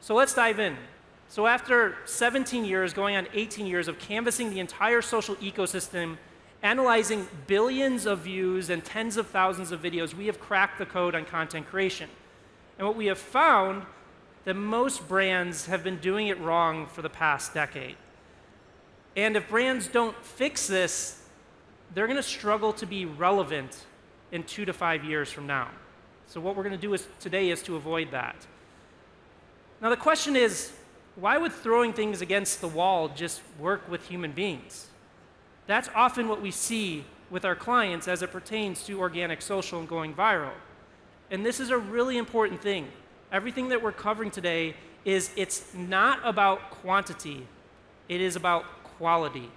So let's dive in. So after 17 years, going on 18 years of canvassing the entire social ecosystem, analyzing billions of views and tens of thousands of videos, we have cracked the code on content creation. And what we have found that most brands have been doing it wrong for the past decade. And if brands don't fix this, they're going to struggle to be relevant in 2 to 5 years from now. So what we're going to do today is to avoid that. Now the question is, why would throwing things against the wall just work with human beings? That's often what we see with our clients as it pertains to organic social and going viral. And this is a really important thing. Everything that we're covering today it's not about quantity, it is about quality.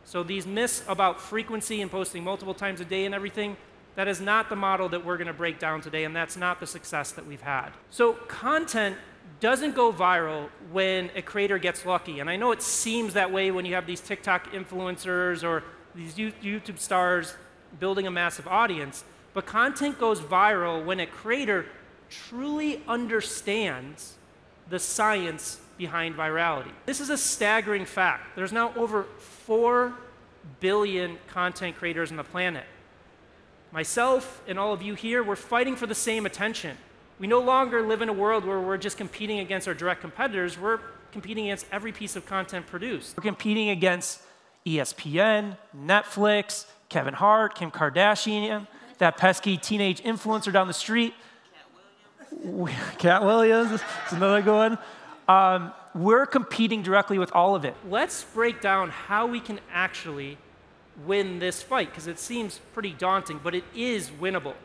So these myths about frequency and posting multiple times a day and everything, that is not the model that we're going to break down today, and that's not the success that we've had. So content doesn't go viral when a creator gets lucky. And I know it seems that way when you have these TikTok influencers or these YouTube stars building a massive audience. But content goes viral when a creator truly understands the science behind virality. This is a staggering fact. There's now over 4 billion content creators on the planet. Myself and all of you here, we're fighting for the same attention. We no longer live in a world where we're just competing against our direct competitors. We're competing against every piece of content produced. We're competing against ESPN, Netflix, Kevin Hart, Kim Kardashian, that pesky teenage influencer down the street. Cat Williams is another good one. We're competing directly with all of it. Let's break down how we can actually win this fight, because it seems pretty daunting, but it is winnable.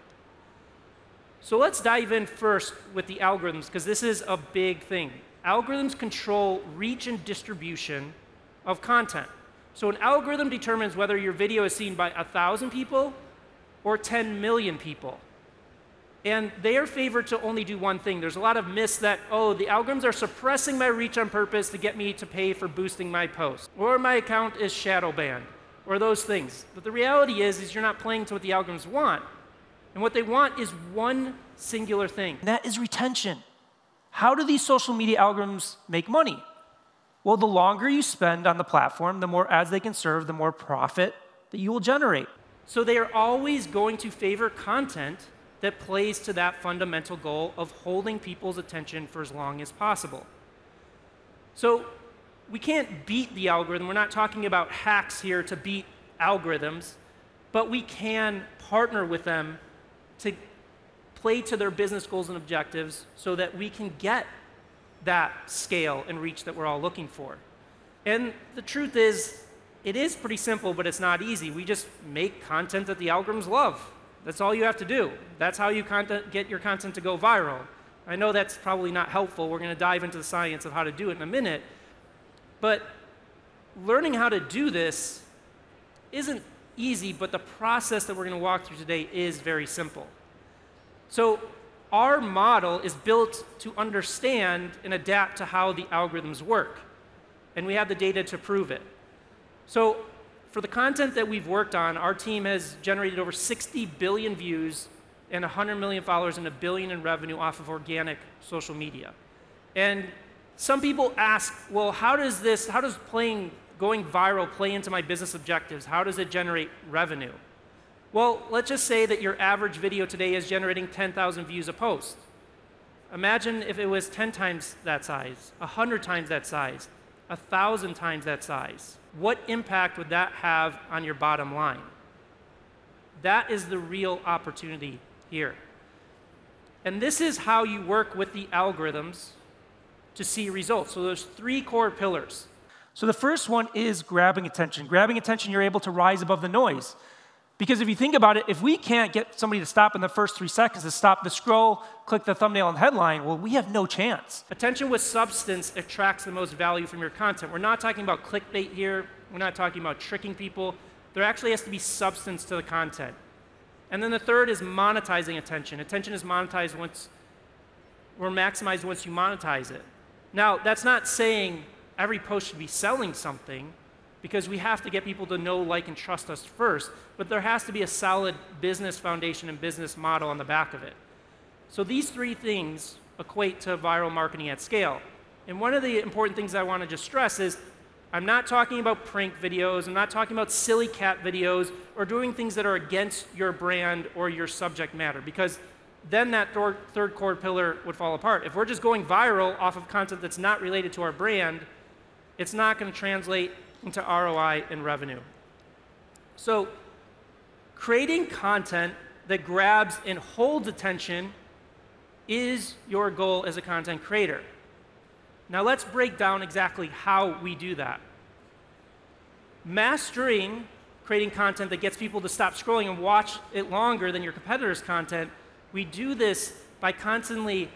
So let's dive in first with the algorithms, because this is a big thing. Algorithms control reach and distribution of content. So an algorithm determines whether your video is seen by 1,000 people or 10 million people. And they are favored to only do one thing. There's a lot of myths that, oh, the algorithms are suppressing my reach on purpose to get me to pay for boosting my post, or my account is shadow banned, or those things. But the reality is you're not playing to what the algorithms want. And what they want is one singular thing, and that is retention. How do these social media algorithms make money? Well, the longer you spend on the platform, the more ads they can serve, the more profit that you will generate. So they are always going to favor content that plays to that fundamental goal of holding people's attention for as long as possible. So we can't beat the algorithm. We're not talking about hacks here to beat algorithms, but we can partner with them to play to their business goals and objectives so that we can get that scale and reach that we're all looking for. And the truth is, it is pretty simple, but it's not easy. We just make content that the algorithms love. That's all you have to do. That's how you get your content to go viral. I know that's probably not helpful. We're going to dive into the science of how to do it in a minute. But learning how to do this isn't easy, but the process that we're going to walk through today is very simple. So our model is built to understand and adapt to how the algorithms work. And we have the data to prove it. So for the content that we've worked on, our team has generated over 60 billion views and 100 million followers and $1 billion in revenue off of organic social media. And some people ask, well, how does going viral play into my business objectives? How does it generate revenue? Well, let's just say that your average video today is generating 10,000 views a post. Imagine if it was 10 times that size, 100 times that size, 1,000 times that size. What impact would that have on your bottom line? That is the real opportunity here. And this is how you work with the algorithms to see results. So there's 3 core pillars. So the first one is grabbing attention. Grabbing attention, you're able to rise above the noise. Because if you think about it, if we can't get somebody to stop in the first 3 seconds, to stop the scroll, click the thumbnail and headline, well, we have no chance. Attention with substance attracts the most value from your content. We're not talking about clickbait here. We're not talking about tricking people. There actually has to be substance to the content. And then the third is monetizing attention. Attention is monetized maximized once you monetize it. Now, that's not saying every post should be selling something, because we have to get people to know, like, and trust us first. But there has to be a solid business foundation and business model on the back of it. So these 3 things equate to viral marketing at scale. And one of the important things I want to just stress is I'm not talking about prank videos, I'm not talking about silly cat videos, or doing things that are against your brand or your subject matter, because then that third core pillar would fall apart. If we're just going viral off of content that's not related to our brand, it's not going to translate into ROI and revenue. So creating content that grabs and holds attention is your goal as a content creator. Now let's break down exactly how we do that. Mastering creating content that gets people to stop scrolling and watch it longer than your competitors' content, we do this by constantly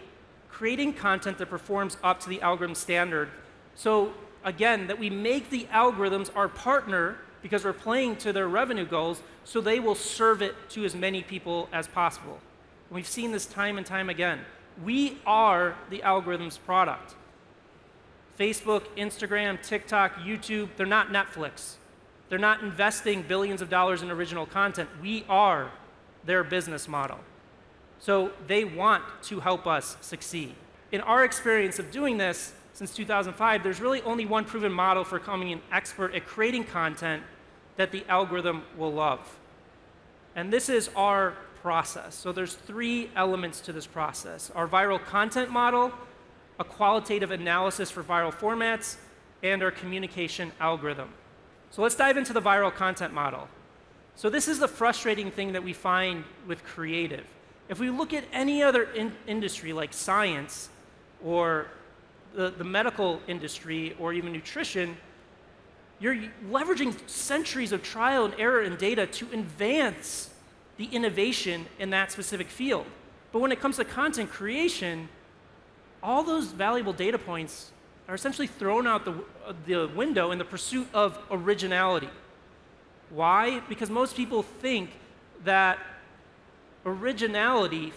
creating content that performs up to the algorithm standard. So again, that we make the algorithms our partner because we're playing to their revenue goals, so they will serve it to as many people as possible. And we've seen this time and time again. We are the algorithm's product. Facebook, Instagram, TikTok, YouTube, they're not Netflix. They're not investing billions of dollars in original content. We are their business model. So they want to help us succeed. In our experience of doing this since 2005, there's really only one proven model for becoming an expert at creating content that the algorithm will love. And this is our process. So there's 3 elements to this process: our viral content model, a qualitative analysis for viral formats, and our communication algorithm. So let's dive into the viral content model. So this is the frustrating thing that we find with creative. If we look at any other industry like science or the medical industry or even nutrition, you're leveraging centuries of trial and error and data to advance the innovation in that specific field. But when it comes to content creation, all those valuable data points are essentially thrown out the window in the pursuit of originality. Why? Because most people think that originality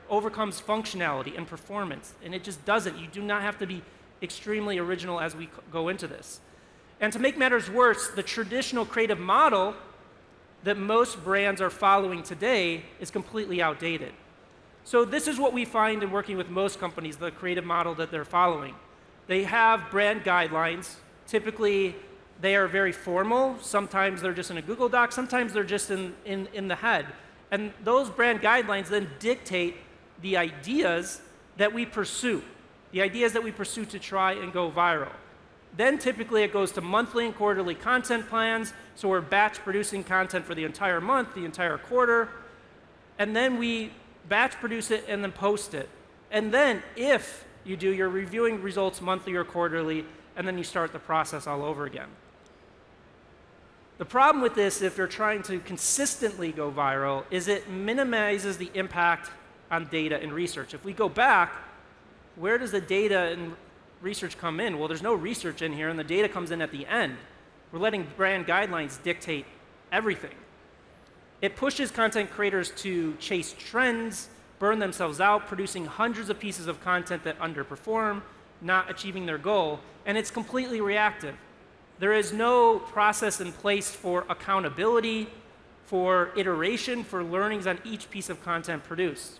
overcomes functionality and performance, and it just doesn't. You do not have to be extremely original as we go into this. And to make matters worse, the traditional creative model that most brands are following today is completely outdated. So this is what we find in working with most companies, the creative model that they're following. They have brand guidelines. Typically, they are very formal. Sometimes they're just in a Google Doc. Sometimes they're just in the head. And those brand guidelines then dictate the ideas that we pursue, the ideas that we pursue to try and go viral. Then typically it goes to monthly and quarterly content plans. So we're batch producing content for the entire month, the entire quarter. And then we batch produce it and then post it. And then if you do, you're reviewing results monthly or quarterly, and then you start the process all over again. The problem with this, if you're trying to consistently go viral, is it minimizes the impact on data and research. If we go back, where does the data and research come in? Well, there's no research in here, and the data comes in at the end. We're letting brand guidelines dictate everything. It pushes content creators to chase trends, burn themselves out, producing hundreds of pieces of content that underperform, not achieving their goal, and it's completely reactive. There is no process in place for accountability, for iteration, for learnings on each piece of content produced.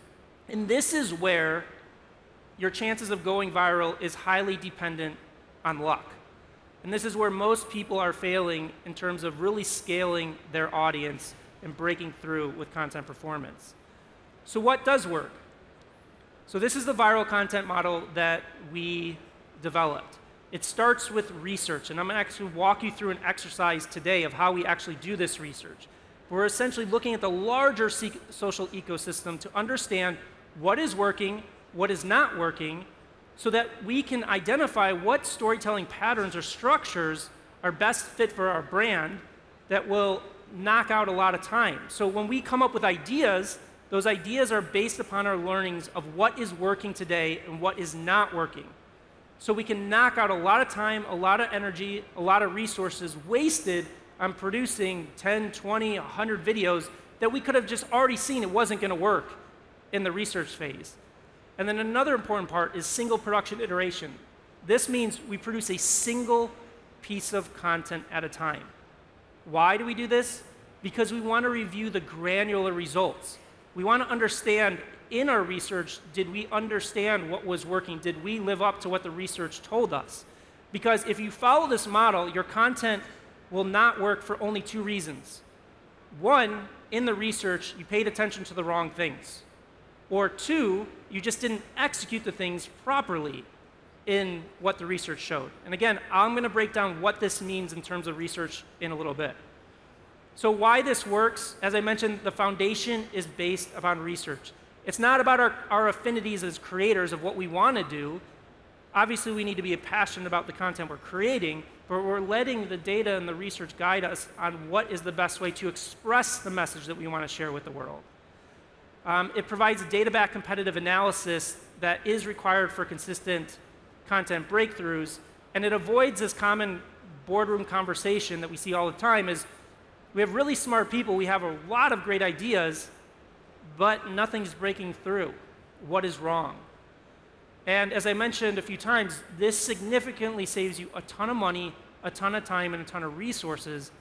And this is where your chances of going viral is highly dependent on luck. And this is where most people are failing in terms of really scaling their audience and breaking through with content performance. So what does work? So this is the viral content model that we developed. It starts with research, and I'm going to actually walk you through an exercise today of how we actually do this research. We're essentially looking at the larger social ecosystem to understand what is working, what is not working, so that we can identify what storytelling patterns or structures are best fit for our brand that will knock out a lot of time. So when we come up with ideas, those ideas are based upon our learnings of what is working today and what is not working. So we can knock out a lot of time, a lot of energy, a lot of resources wasted on producing 10, 20, 100 videos that we could have just already seen it wasn't going to work in the research phase. And then another important part is single production iteration. This means we produce a single piece of content at a time. Why do we do this? Because we want to review the granular results. We want to understand in our research, did we understand what was working? Did we live up to what the research told us? Because if you follow this model, your content will not work for only two reasons. One, in the research, you paid attention to the wrong things. Or two, you just didn't execute the things properly in what the research showed. And again, I'm going to break down what this means in terms of research in a little bit. So why this works, as I mentioned, the foundation is based upon research. It's not about our affinities as creators of what we want to do. Obviously, we need to be passionate about the content we're creating, but we're letting the data and the research guide us on what is the best way to express the message that we want to share with the world. It provides a data-backed competitive analysis that is required for consistent content breakthroughs, and it avoids this common boardroom conversation that we see all the time is we have really smart people, we have a lot of great ideas, but nothing's breaking through. What is wrong? And as I mentioned a few times, this significantly saves you a ton of money, a ton of time, and a ton of resources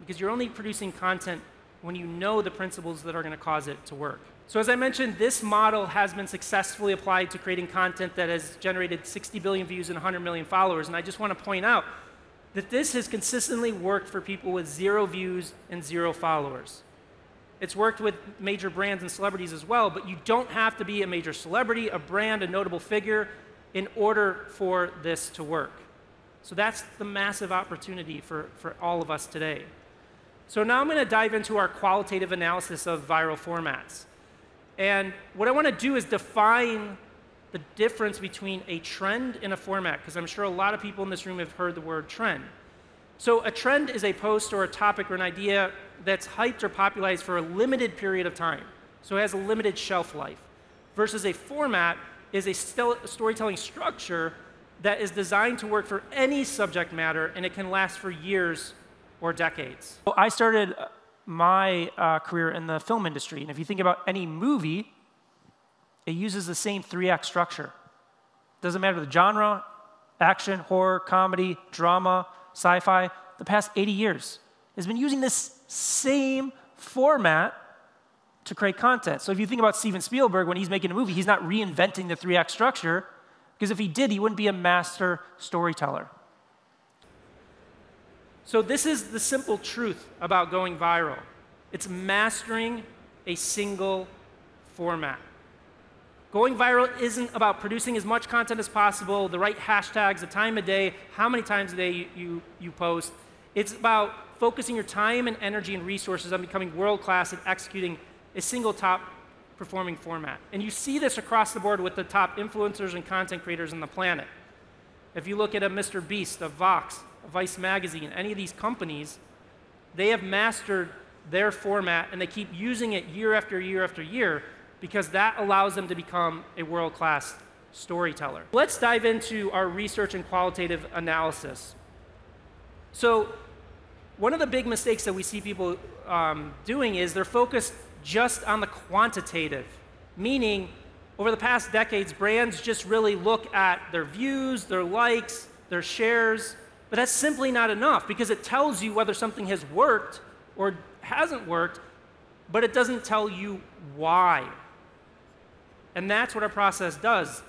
because you're only producing content when you know the principles that are going to cause it to work. So as I mentioned, this model has been successfully applied to creating content that has generated 60 billion views and 100 million followers. And I just want to point out that this has consistently worked for people with 0 views and 0 followers. It's worked with major brands and celebrities as well, but you don't have to be a major celebrity, a brand, a notable figure in order for this to work. So that's the massive opportunity for all of us today. So now I'm going to dive into our qualitative analysis of viral formats. And what I want to do is define the difference between a trend and a format, because I'm sure a lot of people in this room have heard the word trend. So a trend is a post or a topic or an idea that's hyped or popularized for a limited period of time. So it has a limited shelf life. Versus a format is a storytelling structure that is designed to work for any subject matter, and it can last for years or decades. So I started my career in the film industry, and if you think about any movie, it uses the same 3-act structure. Doesn't matter the genre, action, horror, comedy, drama, sci-fi, the past 80 years has been using this same format to create content. So if you think about Steven Spielberg, when he's making a movie, he's not reinventing the 3-act structure, because if he did, he wouldn't be a master storyteller. So this is the simple truth about going viral. It's mastering a single format. Going viral isn't about producing as much content as possible, the right hashtags, the time of day, how many times a day you post. It's about focusing your time and energy and resources on becoming world-class at executing a single top-performing format. And you see this across the board with the top influencers and content creators on the planet. If you look at a Mr. Beast, a Vox, a Vice Magazine, any of these companies, they have mastered their format, and they keep using it year after year after year, because that allows them to become a world-class storyteller. Let's dive into our research and qualitative analysis. So one of the big mistakes that we see people doing is they're focused just on the quantitative, meaning over the past decades, brands just really look at their views, their likes, their shares, but that's simply not enough because it tells you whether something has worked or hasn't worked, but it doesn't tell you why. And that's what our process does,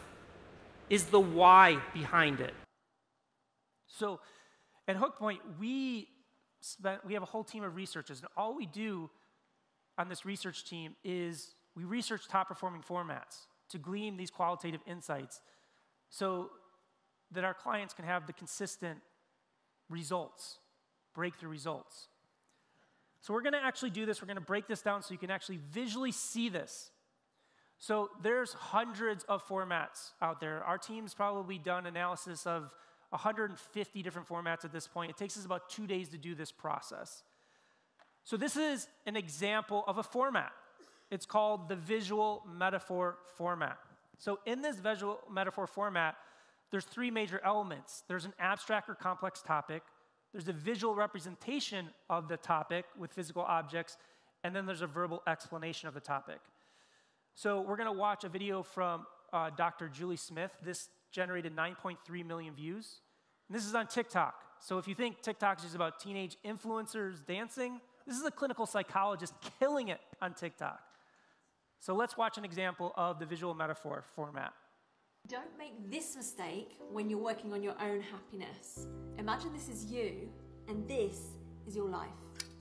is the why behind it. So at Hookpoint, we have a whole team of researchers, and all we do on this research team is we research top-performing formats to glean these qualitative insights so that our clients can have the consistent results, breakthrough results. So we're going to actually do this. We're going to break this down so you can actually visually see this. So there's hundreds of formats out there. Our team's probably done analysis of 150 different formats at this point. It takes us about 2 days to do this process. So this is an example of a format. It's called the visual metaphor format. So in this visual metaphor format, there's 3 major elements. There's an abstract or complex topic. There's a visual representation of the topic with physical objects. And then there's a verbal explanation of the topic. So we're going to watch a video from Dr. Julie Smith. This generated 9.3 million views. And this is on TikTok. So if you think TikTok is just about teenage influencers dancing, this is a clinical psychologist killing it on TikTok. So let's watch an example of the visual metaphor format. Don't make this mistake when you're working on your own happiness. Imagine this is you, and this is your life.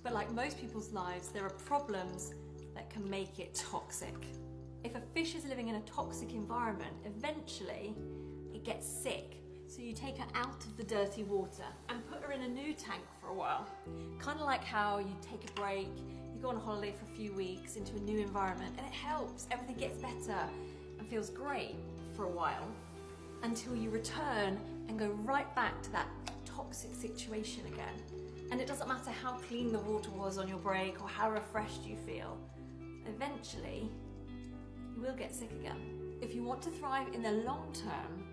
But like most people's lives, there are problems that can make it toxic. If a fish is living in a toxic environment, eventually it gets sick. So you take her out of the dirty water and put her in a new tank for a while. Kind of like how you take a break, you go on holiday for a few weeks into a new environment, and it helps. Everything gets better and feels great for a while until you return and go right back to that toxic situation again. And it doesn't matter how clean the water was on your break or how refreshed you feel. Eventually, you will get sick again. If you want to thrive in the long term,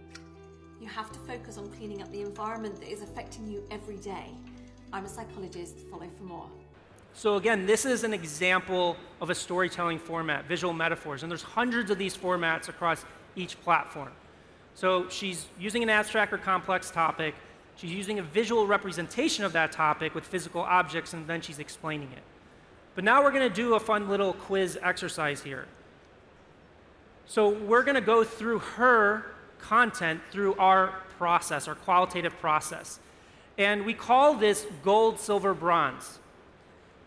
you have to focus on cleaning up the environment that is affecting you every day. I'm a psychologist, follow for more. So again, this is an example of a storytelling format, visual metaphors, and there's hundreds of these formats across each platform. So she's using an abstract or complex topic, she's using a visual representation of that topic with physical objects, and then she's explaining it. But now we're going to do a fun little quiz exercise here. So we're going to go through her content through our process, our qualitative process. And we call this gold, silver, bronze.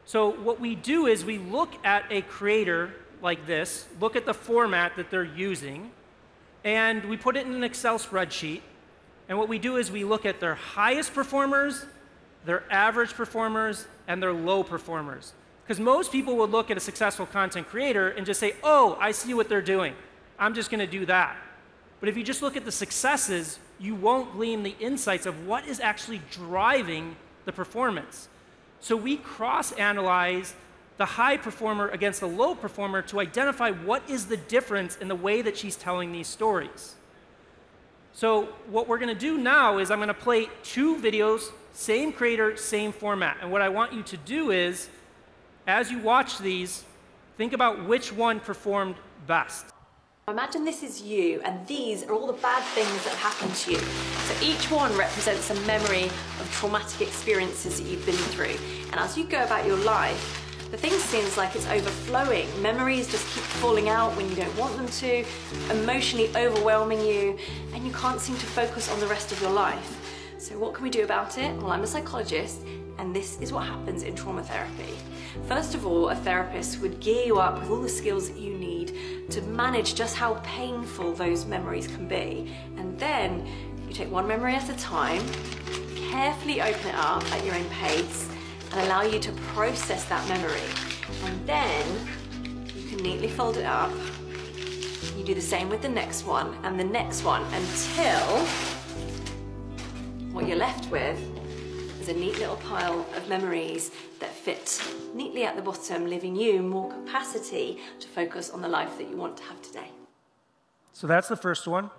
So what we do is we look at a creator like this, look at the format that they're using, and we put it in an Excel spreadsheet. And what we do is we look at their highest performers, their average performers, and their low performers. Because most people would look at a successful content creator and just say, oh, I see what they're doing. I'm just going to do that. But if you just look at the successes, you won't glean the insights of what is actually driving the performance. So we cross-analyze the high performer against the low performer to identify what is the difference in the way that she's telling these stories. So what we're going to do now is I'm going to play two videos, same creator, same format. And what I want you to do is, as you watch these, think about which one performed best. Imagine this is you, and these are all the bad things that have happened to you. So each one represents a memory of traumatic experiences that you've been through. And as you go about your life, the thing seems like it's overflowing. Memories just keep falling out when you don't want them to, emotionally overwhelming you, and you can't seem to focus on the rest of your life. So what can we do about it? Well, I'm a psychologist, and this is what happens in trauma therapy. First of all, a therapist would gear you up with all the skills that you need to manage just how painful those memories can be. And then you take one memory at a time, carefully open it up at your own pace, and allow you to process that memory. And then you can neatly fold it up. You do the same with the next one and the next one until what you're left with is a neat little pile of memories that fit neatly at the bottom, leaving you more capacity to focus on the life that you want to have today. So that's the first one.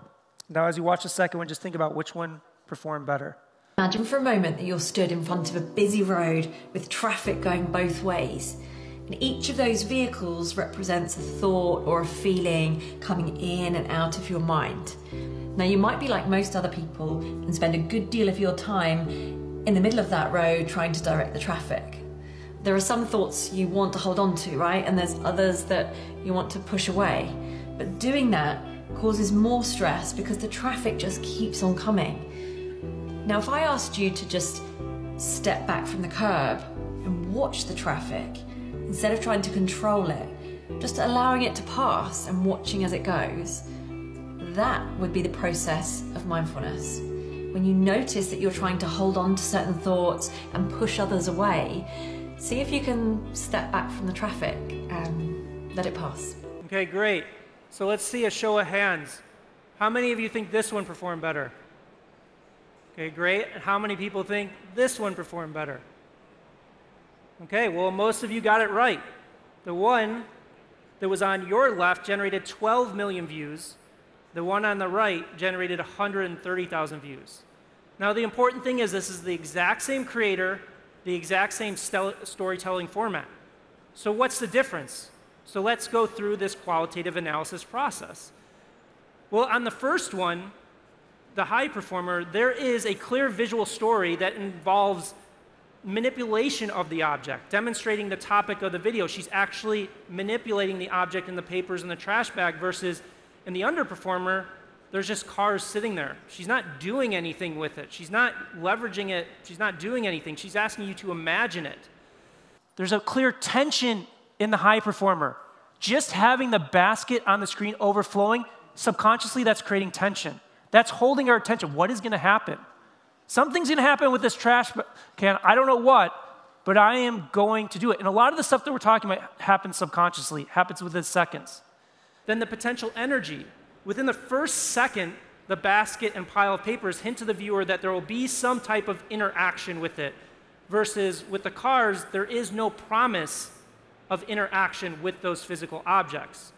Now as you watch the second one, just think about which one performed better. Imagine for a moment that you're stood in front of a busy road with traffic going both ways. And each of those vehicles represents a thought or a feeling coming in and out of your mind. Now you might be like most other people and spend a good deal of your time in the middle of that road trying to direct the traffic. There are some thoughts you want to hold on to, right? And there's others that you want to push away. But doing that causes more stress because the traffic just keeps on coming. Now, if I asked you to just step back from the curb and watch the traffic, instead of trying to control it, just allowing it to pass and watching as it goes, that would be the process of mindfulness. When you notice that you're trying to hold on to certain thoughts and push others away, see if you can step back from the traffic and let it pass. Okay, great. So let's see a show of hands. How many of you think this one performed better? Okay, great. And how many people think this one performed better? Okay, well, most of you got it right. The one that was on your left generated 12 million views. The one on the right generated 130,000 views. Now, the important thing is this is the exact same creator, the exact same storytelling format. So what's the difference? So let's go through this qualitative analysis process. Well, on the first one, the high performer, there is a clear visual story that involves manipulation of the object, demonstrating the topic of the video. She's actually manipulating the object in the papers in the trash bag versus in the underperformer, there's just cars sitting there. She's not doing anything with it. She's not leveraging it. She's not doing anything. She's asking you to imagine it. There's a clear tension in the high performer. Just having the basket on the screen overflowing, subconsciously that's creating tension. That's holding our attention. What is going to happen? Something's going to happen with this trash can. I don't know what, but I am going to do it. And a lot of the stuff that we're talking about happens subconsciously, happens within seconds. Then the potential energy. Within the first second, the basket and pile of papers hint to the viewer that there will be some type of interaction with it. Versus with the cars, there is no promise of interaction with those physical objects.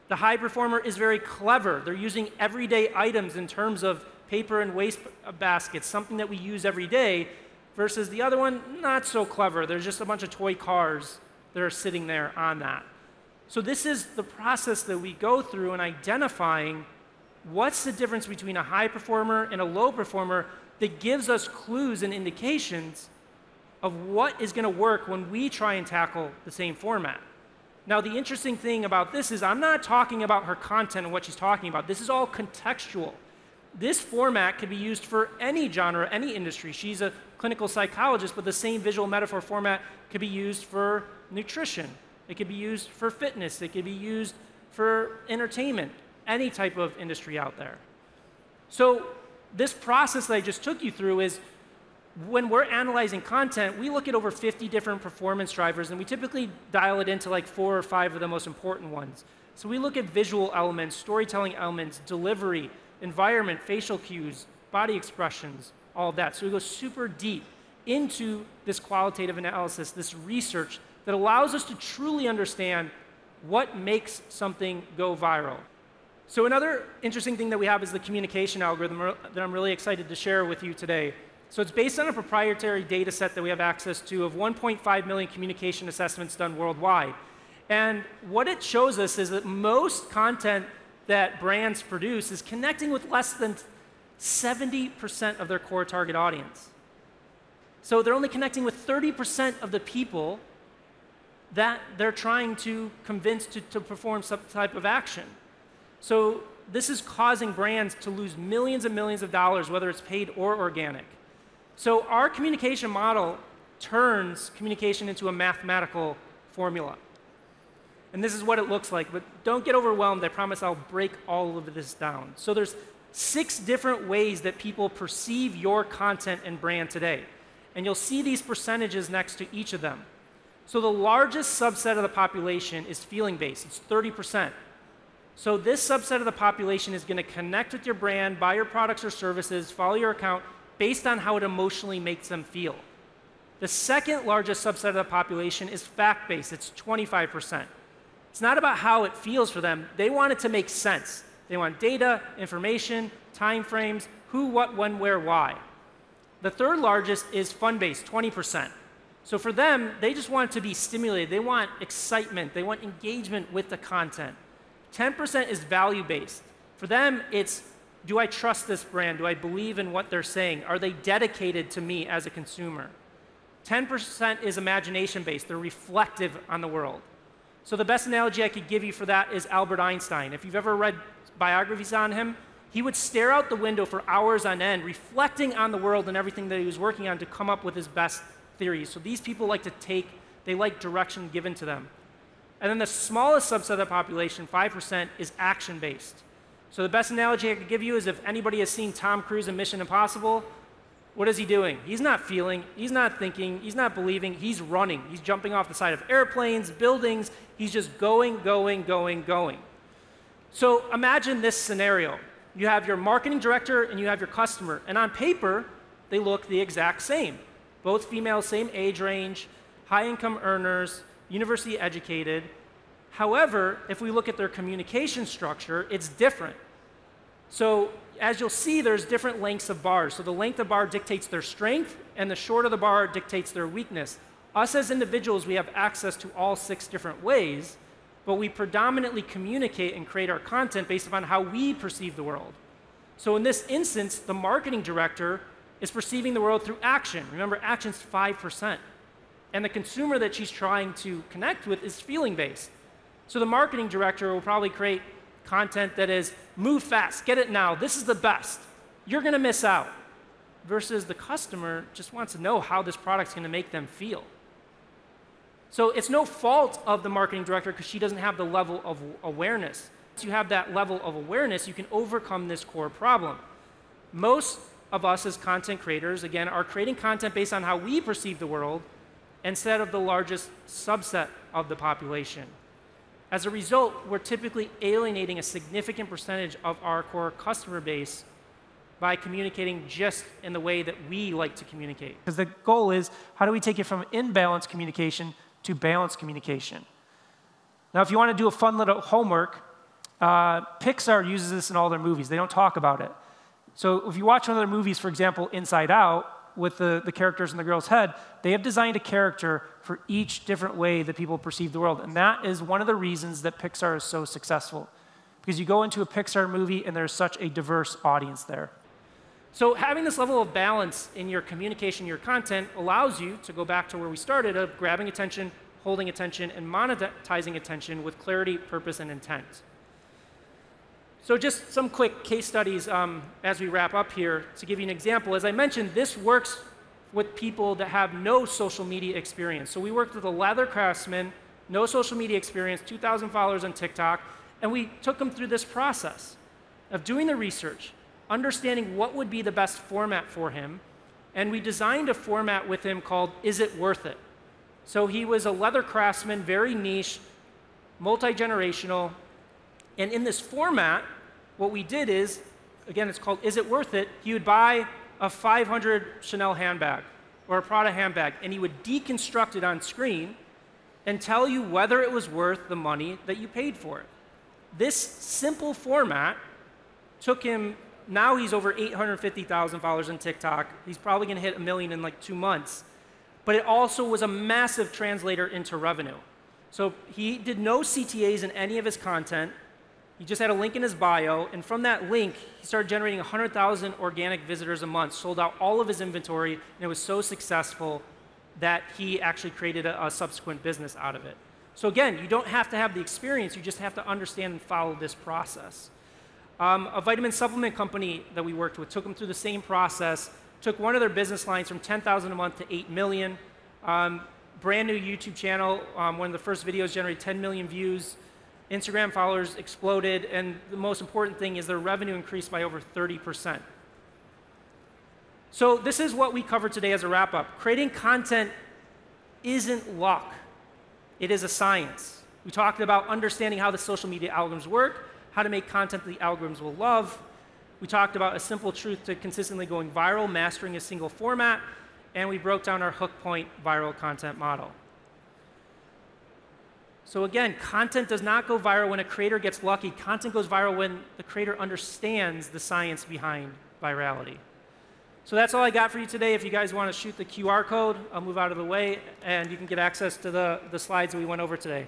The high performer is very clever. They're using everyday items in terms of paper and waste baskets, something that we use every day, versus the other one, not so clever. There's just a bunch of toy cars that are sitting there on that. So this is the process that we go through in identifying what's the difference between a high performer and a low performer that gives us clues and indications of what is going to work when we try and tackle the same format. Now, the interesting thing about this is I'm not talking about her content and what she's talking about. This is all contextual. This format could be used for any genre, any industry. She's a clinical psychologist, but the same visual metaphor format could be used for nutrition. It could be used for fitness. It could be used for entertainment, any type of industry out there. So this process that I just took you through is when we're analyzing content, we look at over 50 different performance drivers, and we typically dial it into like 4 or 5 of the most important ones. So we look at visual elements, storytelling elements, delivery, environment, facial cues, body expressions, all of that. So we go super deep into this qualitative analysis, this research that allows us to truly understand what makes something go viral. So another interesting thing that we have is the communication algorithm that I'm really excited to share with you today. So it's based on a proprietary data set that we have access to of 1.5 million communication assessments done worldwide. And what it shows us is that most content that brands produce is connecting with less than 70% of their core target audience. So they're only connecting with 30% of the people that they're trying to convince to perform some type of action. So this is causing brands to lose millions and millions of dollars, whether it's paid or organic. So our communication model turns communication into a mathematical formula. And this is what it looks like, but don't get overwhelmed. I promise I'll break all of this down. So there's 6 different ways that people perceive your content and brand today. And you'll see these percentages next to each of them. So the largest subset of the population is feeling-based. It's 30%. So this subset of the population is going to connect with your brand, buy your products or services, follow your account, based on how it emotionally makes them feel. The second largest subset of the population is fact-based. It's 25%. It's not about how it feels for them. They want it to make sense. They want data, information, time frames, who, what, when, where, why. The third largest is fun-based, 20%. So for them, they just want it to be stimulated. They want excitement. They want engagement with the content. 10% is value-based. For them, it's, do I trust this brand? Do I believe in what they're saying? Are they dedicated to me as a consumer? 10% is imagination-based. They're reflective on the world. So the best analogy I could give you for that is Albert Einstein. If you've ever read biographies on him, he would stare out the window for hours on end, reflecting on the world and everything that he was working on to come up with his best theories. So these people like to they like direction given to them. And then the smallest subset of the population, 5%, is action-based. So the best analogy I could give you is if anybody has seen Tom Cruise in Mission Impossible, what is he doing? He's not feeling, he's not thinking, he's not believing, he's running. He's jumping off the side of airplanes, buildings, he's just going, going, going, going. So imagine this scenario. You have your marketing director and you have your customer, and on paper, they look the exact same. Both females, same age range, high-income earners, university educated. However, if we look at their communication structure, it's different. So as you'll see, there's different lengths of bars. So the length of bar dictates their strength, and the short of the bar dictates their weakness. Us as individuals, we have access to all 6 different ways, but we predominantly communicate and create our content based upon how we perceive the world. So in this instance, the marketing director is perceiving the world through action. Remember, action's 5%. And the consumer that she's trying to connect with is feeling-based. So the marketing director will probably create content that is, move fast, get it now, this is the best. You're going to miss out. Versus the customer just wants to know how this product's going to make them feel. So it's no fault of the marketing director because she doesn't have the level of awareness. Once you have that level of awareness, you can overcome this core problem. Most of us as content creators, again, are creating content based on how we perceive the world instead of the largest subset of the population. As a result, we're typically alienating a significant percentage of our core customer base by communicating just in the way that we like to communicate. Because the goal is, how do we take it from imbalanced communication to balanced communication? Now, if you want to do a fun little homework, Pixar uses this in all their movies. They don't talk about it. So if you watch one of their movies, for example, Inside Out, with the characters in the girl's head, they have designed a character for each different way that people perceive the world. And that is one of the reasons that Pixar is so successful. Because you go into a Pixar movie and there's such a diverse audience there. So having this level of balance in your communication, your content, allows you to go back to where we started of grabbing attention, holding attention, and monetizing attention with clarity, purpose, and intent. So just some quick case studies as we wrap up here to give you an example. As I mentioned, this works with people that have no social media experience. So we worked with a leather craftsman, no social media experience, 2,000 followers on TikTok, and we took him through this process of doing the research, understanding what would be the best format for him, and we designed a format with him called Is It Worth It? So he was a leather craftsman, very niche, multi-generational, and in this format, what we did is, again, it's called Is It Worth It? He would buy a 500 Chanel handbag or a Prada handbag, and he would deconstruct it on screen and tell you whether it was worth the money that you paid for it. This simple format took him, now he's over 850,000 followers on TikTok. He's probably going to hit 1 million in like 2 months. But it also was a massive translator into revenue. So he did no CTAs in any of his content. He just had a link in his bio, and from that link, he started generating 100,000 organic visitors a month, sold out all of his inventory, and it was so successful that he actually created a subsequent business out of it. So again, you don't have to have the experience, you just have to understand and follow this process. A vitamin supplement company that we worked with took them through the same process, took one of their business lines from 10,000 a month to 8 million. Brand new YouTube channel, one of the first videos generated 10 million views. Instagram followers exploded, and the most important thing is their revenue increased by over 30%. So this is what we covered today as a wrap-up. Creating content isn't luck. It is a science. We talked about understanding how the social media algorithms work, how to make content that the algorithms will love. We talked about a simple truth to consistently going viral, mastering a single format, and we broke down our hook point viral content model. So again, content does not go viral when a creator gets lucky. Content goes viral when the creator understands the science behind virality. So that's all I got for you today. If you guys want to shoot the QR code, I'll move out of the way, and you can get access to the slides that we went over today.